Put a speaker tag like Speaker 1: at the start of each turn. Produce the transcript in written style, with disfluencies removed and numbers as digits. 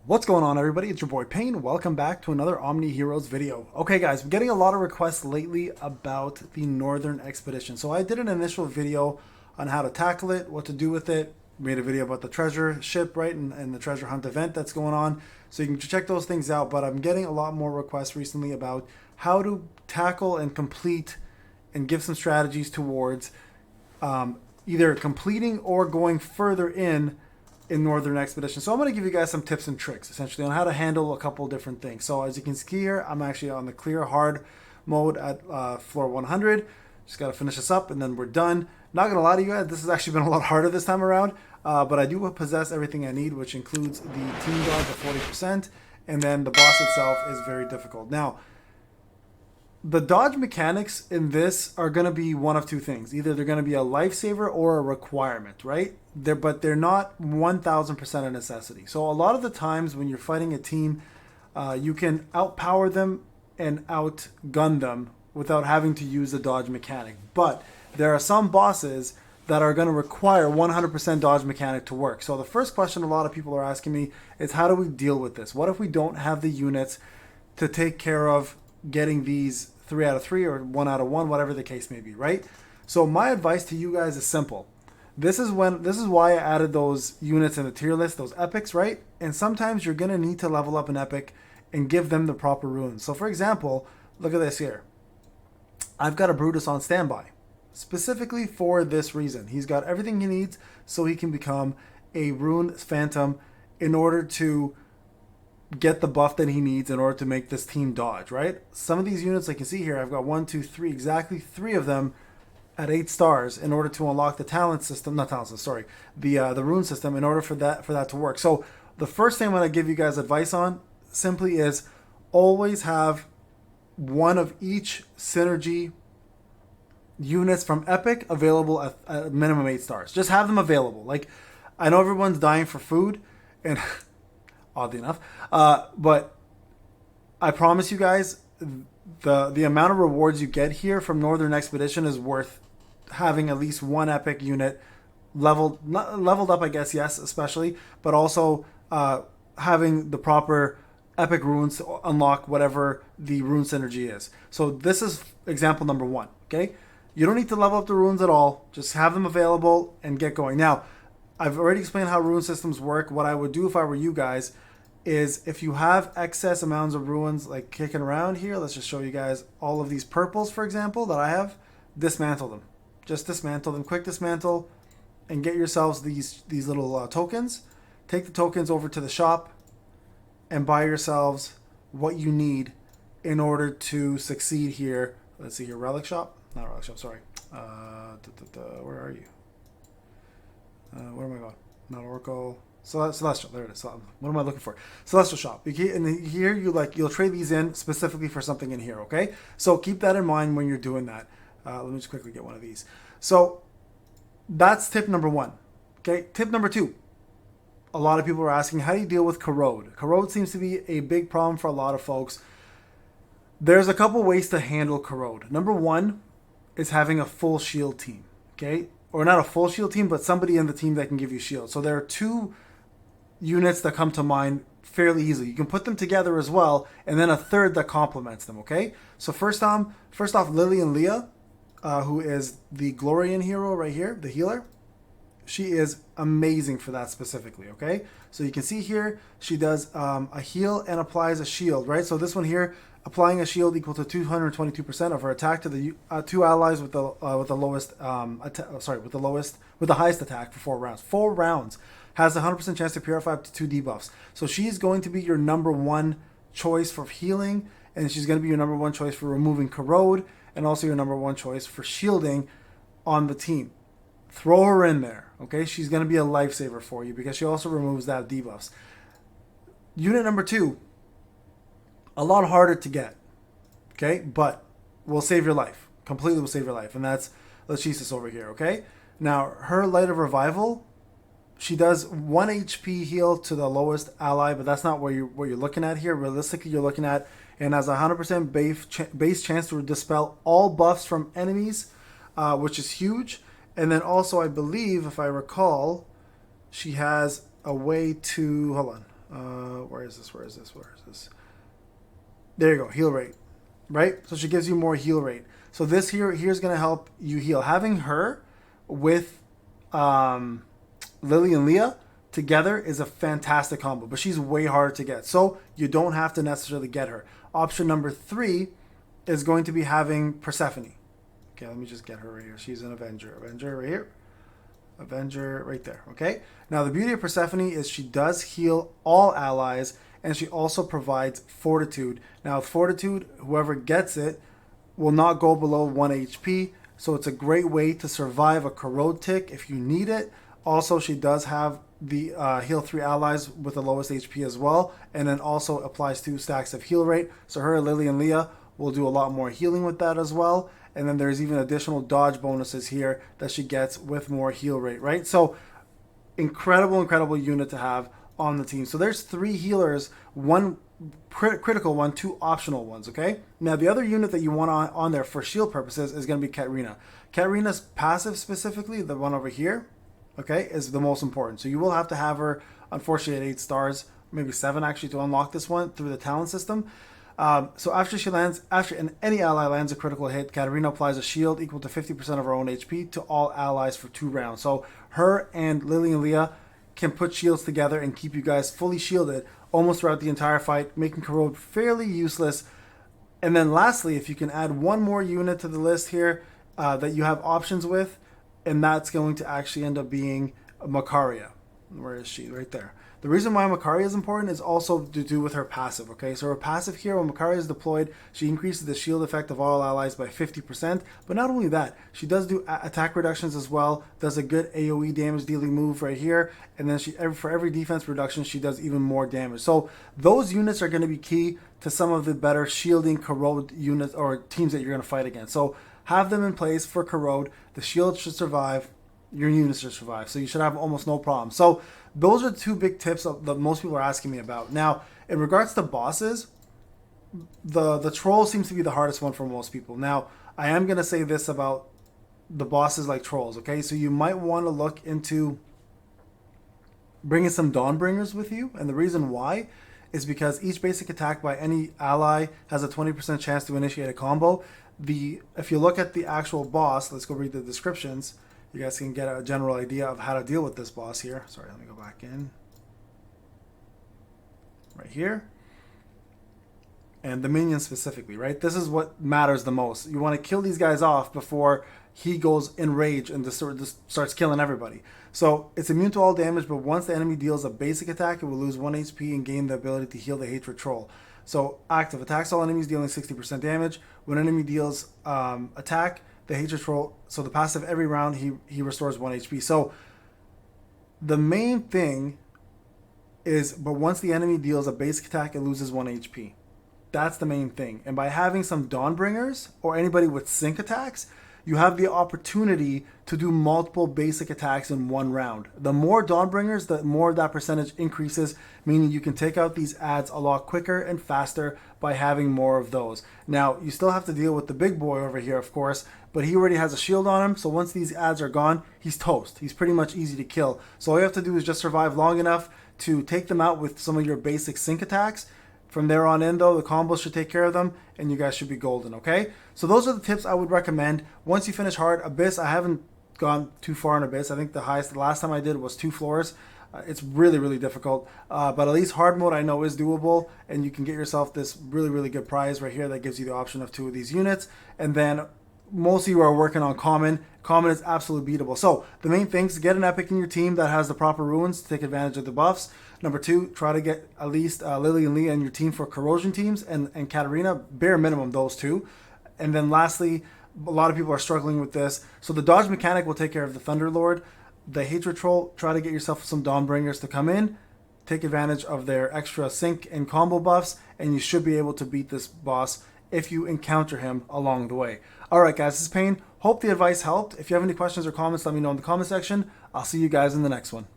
Speaker 1: What's going on, everybody? It's your boy Payne. Welcome back to another Omniheroes video. Okay guys, I'm getting a lot of requests lately about the Northern Expedition. So I did an initial video on how to tackle it, what to do with it. Made a video about the treasure ship, right, and the treasure hunt event that's going on. So you can check those things out, but I'm getting a lot more requests recently about how to tackle and complete and give some strategies towards either completing or going further in Northern Expedition. So I'm going to give you guys some tips and tricks essentially on how to handle a couple different things. So as you can see here, I'm actually on the clear hard mode at floor 100. Just got to finish this up and then we're done. Not going to lie to you guys, this has actually been a lot harder this time around, but I do possess everything I need, which includes the team dodge of 40%, and then the boss itself is very difficult. Now, the dodge mechanics in this are going to be one of two things. Either they're going to be a lifesaver or a requirement, right? But they're not 1000% a necessity. So a lot of the times when you're fighting a team, you can outpower them and outgun them without having to use the dodge mechanic. But there are some bosses that are going to require 100% dodge mechanic to work. So the first question a lot of people are asking me is, how do we deal with this? What if we don't have the units to take care of getting these 3 out of 3 or 1 out of 1, whatever the case may be, right? So my advice to you guys is simple. This is why I added those units in the tier list, those epics, right? And sometimes you're gonna need to level up an epic and give them the proper runes. So for example, look at this here. I've got a Brutus on standby, specifically for this reason. He's got everything he needs so he can become a rune phantom in order to get the buff that he needs in order to make this team dodge, right? Some of these units, like you see here, I've got 1, 2, 3, exactly 3 of them at 8 stars in order to unlock the talent system, not talent system, sorry, the rune system in order for that to work. So the first thing I'm going to give you guys advice on simply is always have one of each synergy units from Epic available at minimum 8 stars. Just have them available. Like, I know everyone's dying for food, and oddly enough, but I promise you guys, the amount of rewards you get here from Northern Expedition is worth having at least one epic unit leveled up, I guess, yes, especially, but also having the proper epic runes to unlock whatever the rune synergy is. So this is example number 1, okay? You don't need to level up the runes at all. Just have them available and get going. Now, I've already explained how rune systems work. What I would do if I were you guys is, if you have excess amounts of runes like kicking around here, let's just show you guys all of these purples, for example, that I have, dismantle them. Just dismantle them, quick dismantle, and get yourselves these little tokens. Take the tokens over to the shop and buy yourselves what you need in order to succeed here. Let's see here, relic shop, not relic shop, sorry. Where are you? Where am I going? Not Oracle. Celestial. There it is. What am I looking for? Celestial shop. And here you'll trade these in specifically for something in here. Okay. So keep that in mind when you're doing that. Let me just quickly get one of these. So that's tip number 1. Okay. Tip number 2. A lot of people are asking, how do you deal with corrode? Corrode seems to be a big problem for a lot of folks. There's a couple ways to handle corrode. Number 1 is having a full shield team. Okay. Or not a full shield team, but somebody in the team that can give you shield. So there are 2 units that come to mind fairly easily. You can put them together as well, and then a third that complements them, okay? So first off, Lillian Leah, who is the Glorian hero right here, the healer, she is amazing for that specifically, okay? So you can see here, she does a heal and applies a shield, right? So this one here, applying a shield equal to 222% of her attack to the 2 allies with the highest attack for 4 rounds. 4 rounds has a 100% chance to purify up to 2 debuffs. So she's going to be your number 1 choice for healing, and she's going to be your number 1 choice for removing corrode, and also your number 1 choice for shielding on the team. Throw her in there, okay? She's going to be a lifesaver for you because she also removes that debuffs. Unit number 2, a lot harder to get, okay? But will save your life. Completely will save your life. And that's Lachesis over here, okay? Now, her Light of Revival, she does 1 HP heal to the lowest ally, but that's not what you're looking at here. Realistically, you're looking at, and has a 100% base chance to dispel all buffs from enemies, which is huge. And then also, I believe, if I recall, she has a way to, hold on, Where is this? Where is this? Where is this? There you go, heal rate, right? So she gives you more heal rate. So this here's going to help you heal. Having her with Lily and Leah together is a fantastic combo, but she's way harder to get. So you don't have to necessarily get her. Option number 3 is going to be having Persephone. Okay, let me just get her right here. She's an Avenger. Avenger right here. Avenger right there. Okay. Now the beauty of Persephone is she does heal all allies, and she also provides Fortitude. Now Fortitude, whoever gets it, will not go below 1 HP. So it's a great way to survive a corrode tick if you need it. Also, she does have the heal 3 allies with the lowest HP as well, and then also applies 2 stacks of heal rate. So her, Lily, and Leah will do a lot more healing with that as well. And then there's even additional dodge bonuses here that she gets with more heal rate, right? So incredible unit to have on the team. So there's 3 healers, 1 critical one, 2 optional ones, okay? Now the other unit that you want on there for shield purposes is going to be Katarina. Katarina's passive specifically, the one over here, okay, is the most important. So you will have to have her, unfortunately, at 8 stars, maybe 7 actually, to unlock this one through the talent system. So after any ally lands a critical hit, Katarina applies a shield equal to 50% of her own HP to all allies for 2 rounds. So her and Lily and Leah can put shields together and keep you guys fully shielded almost throughout the entire fight, making corrode fairly useless. And then lastly, if you can add 1 more unit to the list here that you have options with, and that's going to actually end up being Macaria. Where is she? Right there. The reason why Macaria is important is also to do with her passive, okay? So her passive here, when Macaria is deployed, she increases the shield effect of all allies by 50%. But not only that, she does do attack reductions as well, does a good AoE damage dealing move right here, and then for every defense reduction, she does even more damage. So those units are going to be key to some of the better shielding corrode units or teams that you're going to fight against. So have them in place for corrode. The shield should survive. Your units should survive. So you should have almost no problem. So those are 2 big tips that most people are asking me about. Now, in regards to bosses, the troll seems to be the hardest one for most people. Now, I am going to say this about the bosses like trolls, okay? So you might want to look into bringing some Dawnbringers with you. And the reason why is because each basic attack by any ally has a 20% chance to initiate a combo. If you look at the actual boss, let's go read the descriptions. You guys can get a general idea of how to deal with this boss here. Sorry, let me go back in. Right here. And the minions specifically, right? This is what matters the most. You want to kill these guys off before he goes in rage and just starts killing everybody. So it's immune to all damage, but once the enemy deals a basic attack, it will lose 1 HP and gain the ability to heal the Hatred Troll. So active attacks all enemies dealing 60% damage. When an enemy deals attack, the Hatred Troll, so the passive every round, he restores 1 HP. So the main thing is, but once the enemy deals a basic attack, it loses 1 HP. That's the main thing. And by having some Dawnbringers or anybody with sync attacks, you have the opportunity to do multiple basic attacks in 1 round. The more Dawnbringers, the more that percentage increases, meaning you can take out these adds a lot quicker and faster by having more of those. Now, you still have to deal with the big boy over here, of course, but he already has a shield on him, so once these adds are gone, he's toast. He's pretty much easy to kill. So all you have to do is just survive long enough to take them out with some of your basic sync attacks. From there on in, though, the combos should take care of them, and you guys should be golden, okay? So those are the tips I would recommend. Once you finish hard, Abyss, I haven't gone too far in Abyss. I think the last time I did was 2 floors. It's really difficult, but at least hard mode I know is doable, and you can get yourself this really good prize right here that gives you the option of 2 of these units. And then most of you are working on common. Common is absolutely beatable. So the main things: get an epic in your team that has the proper ruins to take advantage of the buffs. Number 2, try to get at least Lily and Leah in your team for corrosion teams, and Katarina, bare minimum those 2. And then lastly, a lot of people are struggling with this. So the dodge mechanic will take care of the Thunderlord. The Hatred Troll, try to get yourself some Dawnbringers to come in, take advantage of their extra sync and combo buffs, and you should be able to beat this boss if you encounter him along the way. Alright guys, this is Payne. Hope the advice helped. If you have any questions or comments, let me know in the comment section. I'll see you guys in the next one.